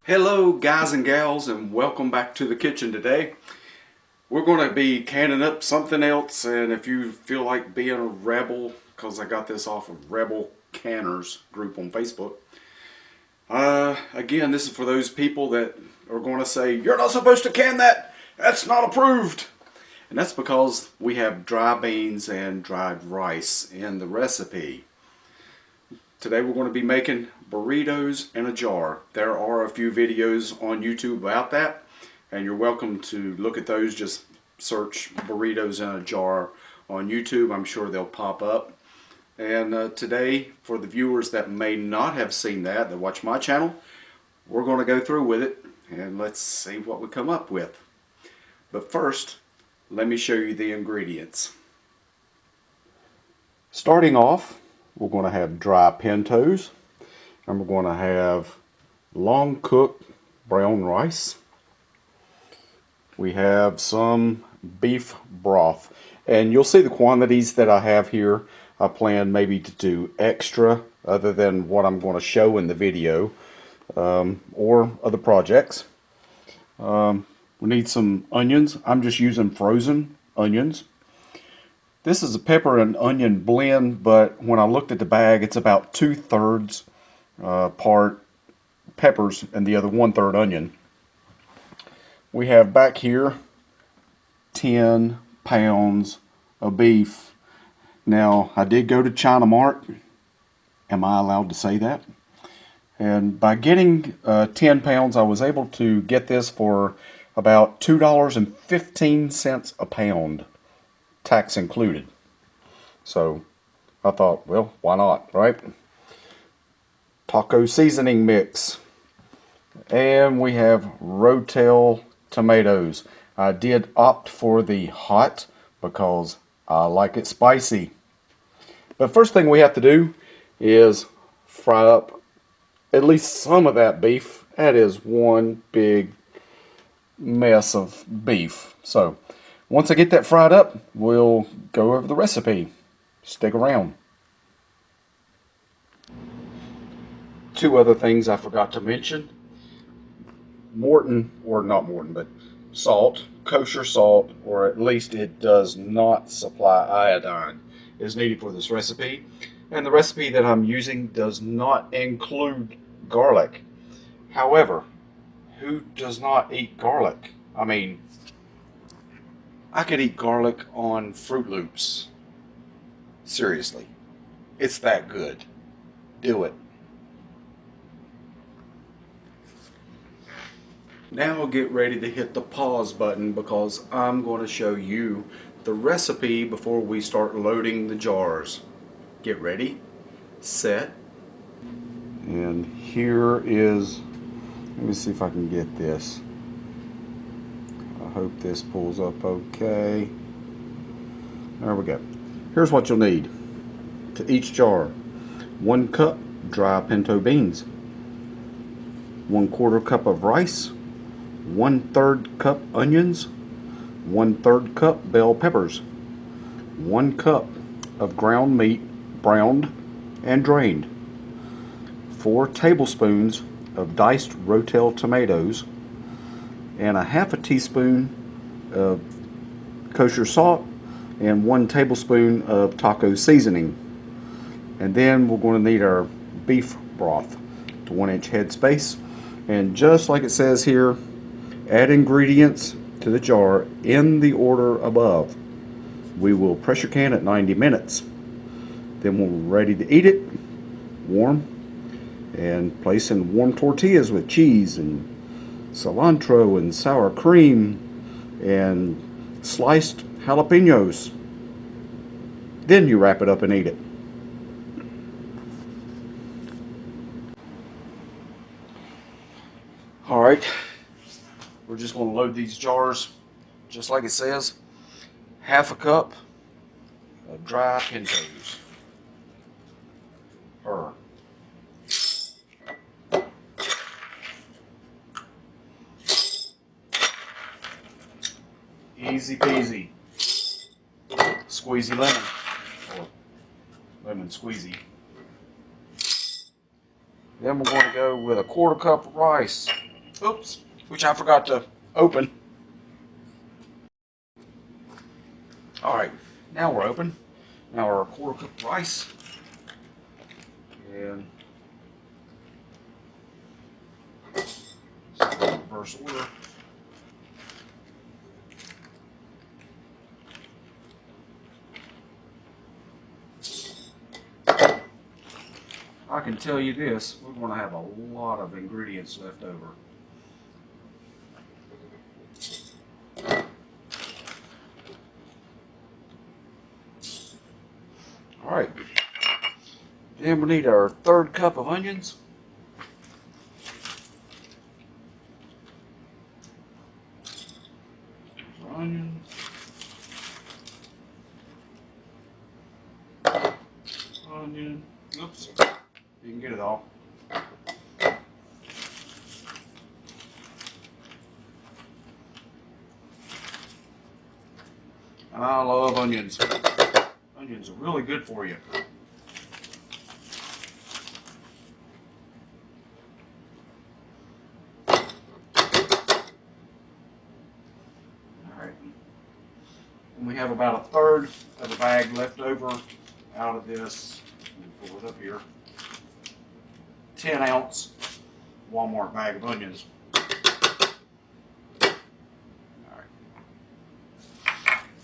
Hello guys and gals, and welcome back to the kitchen today. We're going to be canning up something else, and if you feel like being a rebel, because I got this off of Rebel Canners group on Facebook. Again, this is for those people that are going to say, you're not supposed to can that, that's not approved. And that's because we have dry beans and dried rice in the recipe. Today we're going to be making burritos in a jar. There are a few videos on YouTube about that, and you're welcome to look at those. Just search burritos in a jar on YouTube. I'm sure they'll pop up. And today, for the viewers that may not have seen that watch my channel, we're going to go through with it and let's see what we come up with. But first, let me show you the ingredients. Starting off, we're going to have dry pintos, and we're going to have long cooked brown rice. We have some beef broth, and you'll see the quantities that I have here. I plan maybe to do extra other than what I'm going to show in the video or other projects. We need some onions. I'm just using frozen onions. This is a pepper and onion blend, but when I looked at the bag, it's about 2/3 part peppers and the other 1/3 onion. We have back here 10 pounds of beef. Now, I did go to China Mart. Am I allowed to say that? And by getting 10 pounds, I was able to get this for about $2.15 a pound. Tax included. So I thought, well, why not, right? Taco seasoning mix. And we have Rotel tomatoes. I did opt for the hot because I like it spicy. But first thing we have to do is fry up at least some of that beef. That is one big mess of beef. So once I get that fried up, we'll go over the recipe. Stick around. Two other things I forgot to mention. Morton, or not Morton, but salt, kosher salt, or at least it does not supply iodine, is needed for this recipe. And the recipe that I'm using does not include garlic. However, who does not eat garlic? I mean, I could eat garlic on Fruit Loops. Seriously. It's that good. Do it. Now get ready to hit the pause button because I'm going to show you the recipe before we start loading the jars. Get ready, set, and here is, let me see if I can get this. I hope this pulls up okay. There we go. Here's what you'll need to each jar. 1 cup dry pinto beans, 1/4 cup of rice, 1/3 cup onions, 1/3 cup bell peppers, 1 cup of ground meat, browned and drained, 4 tablespoons of diced Rotel tomatoes, and a 1/2 teaspoon of kosher salt, and 1 tablespoon of taco seasoning. And then we're going to need our beef broth to 1-inch headspace. And just like it says here, add ingredients to the jar in the order above. We will pressure can at 90 minutes. Then when we're ready to eat it, warm, and place in warm tortillas with cheese and cilantro and sour cream and sliced jalapenos. Then you wrap it up and eat it. Alright, we're just going to load these jars just like it says. 1/2 cup of dry pintos. Easy peasy. Squeezy lemon, or lemon squeezy. Then we're going to go with 1/4 cup of rice. Oops, which I forgot to open. All right, now we're open. Now our quarter cooked rice. And reverse order. I can tell you this, we're going to have a lot of ingredients left over. All right, then we need our third cup of onions. Onion. Onion. Oops. You can get it all. I love onions. Onions are really good for you. Alright. And we have about a third of the bag left over out of this. Let me pull it up here. 10-ounce Walmart bag of onions.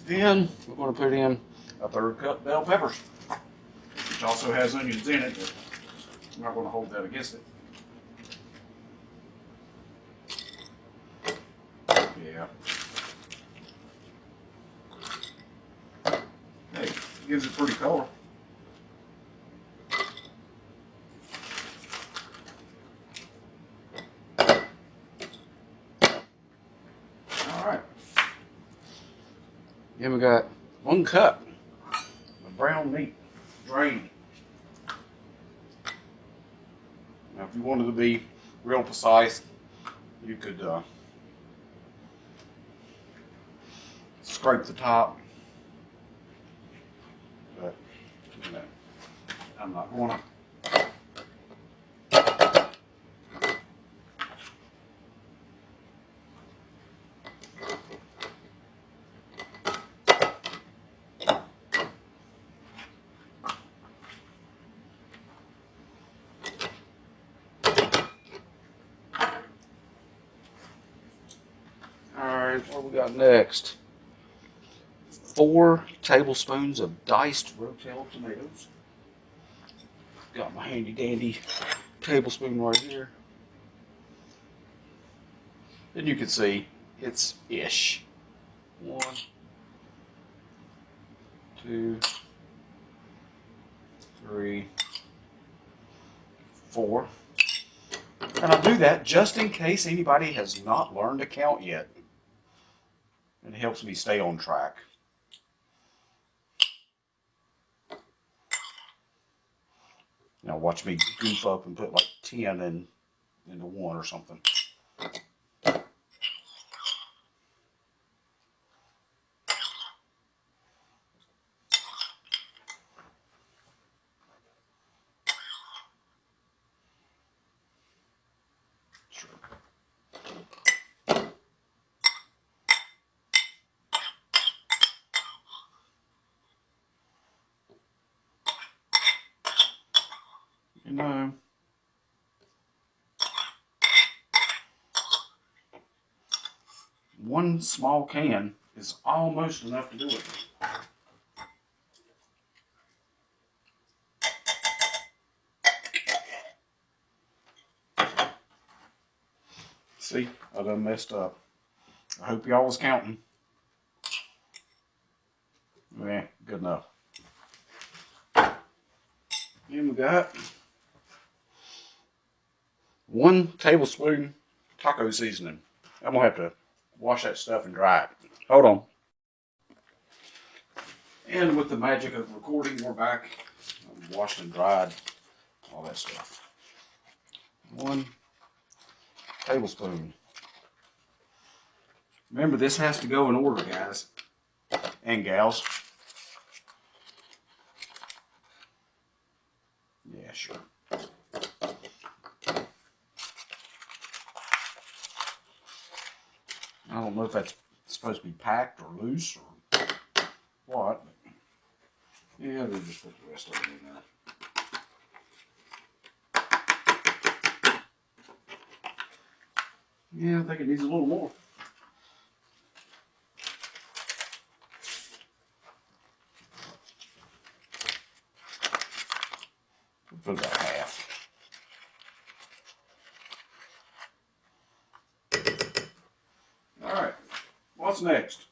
Then we're going to put in a third cup bell peppers, which also has onions in it, but I'm not going to hold that against it. Yeah. Hey, it gives it pretty color. Alright. Then we got 1 cup of brown meat, drained. Now, if you wanted to be real precise, you could scrape the top, but you know, I'm not going to. Alright, what we got next? 4 tablespoons of diced rotel tomatoes. Got my handy dandy tablespoon right here. And you can see it's ish. 1, 2, 3, 4. And I'll do that just in case anybody has not learned to count yet. And it helps me stay on track. Now watch me goof up and put like 10 into 1 or something. Sure. You know, one small can is almost enough to do it. See, I done messed up. I hope y'all was counting. Yeah, good enough. Then we got 1 tablespoon taco seasoning. I'm gonna have to wash that stuff and dry it. Hold on. And with the magic of recording, we're back. I've washed and dried all that stuff. 1 tablespoon. Remember, this has to go in order, guys and gals. Yeah, sure. I don't know if that's supposed to be packed or loose or what. Yeah, we'll just put the rest of it in there. Yeah, I think it needs a little more. We'll put about half. Alright, what's next?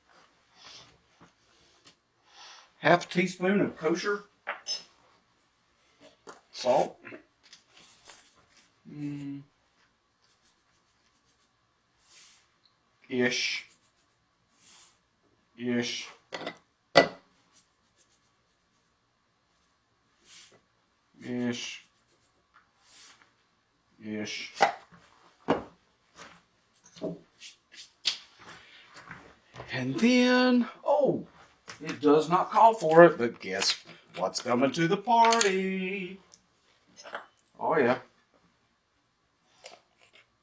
Half a teaspoon of kosher salt. Ish. Ish. Ish. Ish. And then, oh, it does not call for it, but guess what's coming to the party? Oh yeah.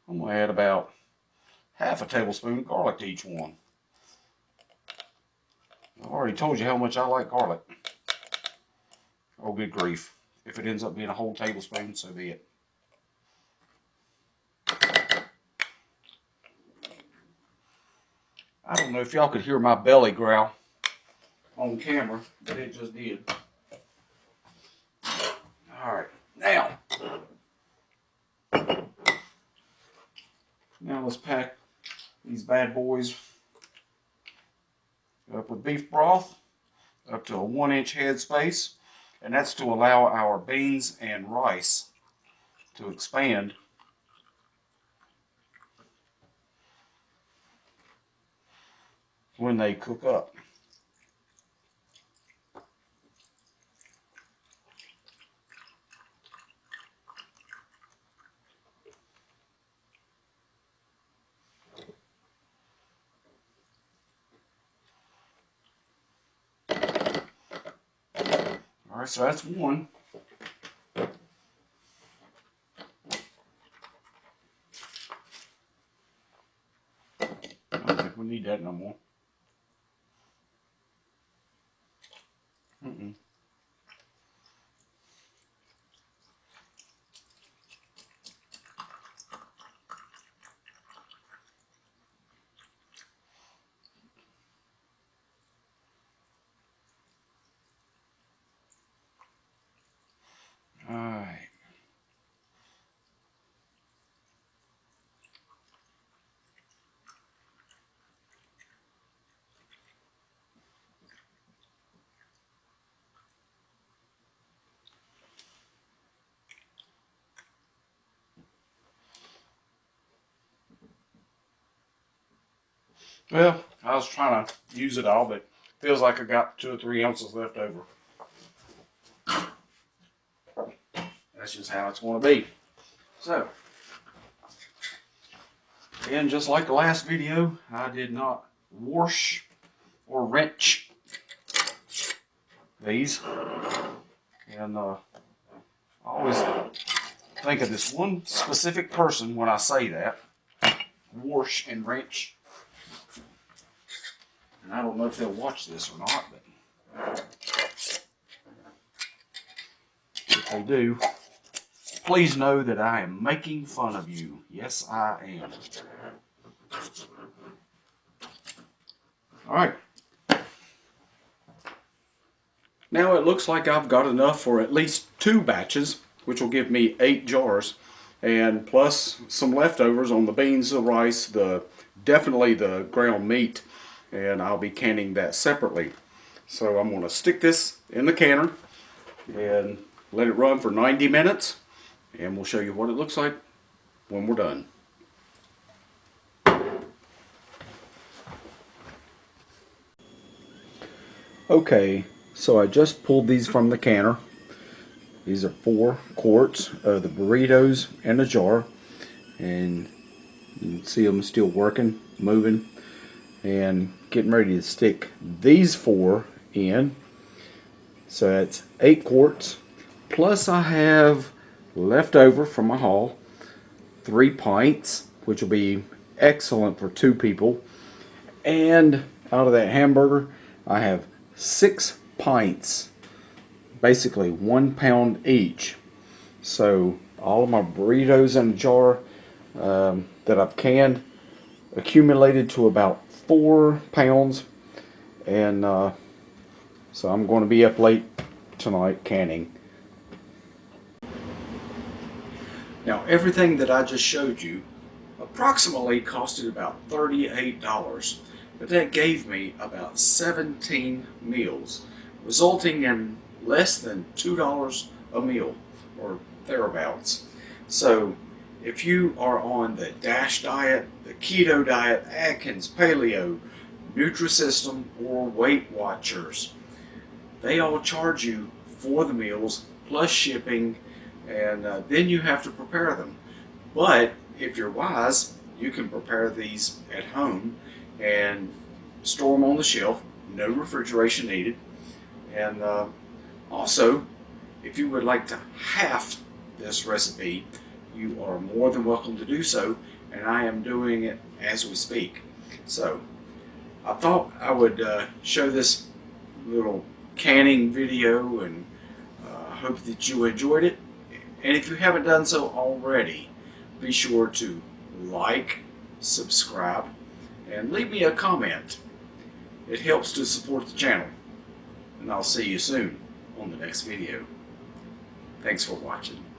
I'm going to add about half a tablespoon of garlic to each one. I've already told you how much I like garlic. Oh, good grief. If it ends up being a whole tablespoon, so be it. I don't know if y'all could hear my belly growl on camera, but it just did. Alright, now let's pack these bad boys up with beef broth up to a 1-inch head space, and that's to allow our beans and rice to expand when they cook up. Alright, so that's one. I don't think we need that no more. Alright. Well, I was trying to use it all, but feels like I got 2 or 3 ounces left over. That's just how it's going to be. So, and just like the last video, I did not wash or wrench these. And I always think of this one specific person when I say that. Wash and wrench. And I don't know if they'll watch this or not, but if they do, please know that I am making fun of you. Yes, I am. Alright. Now it looks like I've got enough for at least 2 batches, which will give me 8 jars. And plus some leftovers on the beans, the rice, definitely the ground meat. And I'll be canning that separately. So I'm going to stick this in the canner and let it run for 90 minutes. And we'll show you what it looks like when we're done. Okay, so I just pulled these from the canner. These are 4 quarts of the burritos in a jar. And you can see them still working, moving. And getting ready to stick these 4 in. So that's 8 quarts. Plus I have left over from my haul 3 pints, which will be excellent for 2 people. And out of that hamburger, I have 6 pints, basically 1 pound each. So all of my burritos in a jar that I've canned accumulated to about 4 pounds. And so I'm going to be up late tonight canning. Now everything that I just showed you approximately costed about $38, but that gave me about 17 meals, resulting in less than $2 a meal or thereabouts. So if you are on the DASH diet, the keto diet, Atkins, paleo, Nutrisystem, or Weight Watchers, they all charge you for the meals plus shipping, and then you have to prepare them. But if you're wise, you can prepare these at home and store them on the shelf, no refrigeration needed. And also, if you would like to half this recipe, you are more than welcome to do so, and I am doing it as we speak. So I thought I would show this little canning video, and I hope that you enjoyed it. And if you haven't done so already, be sure to like, subscribe, and leave me a comment. It helps to support the channel. And I'll see you soon on the next video. Thanks for watching.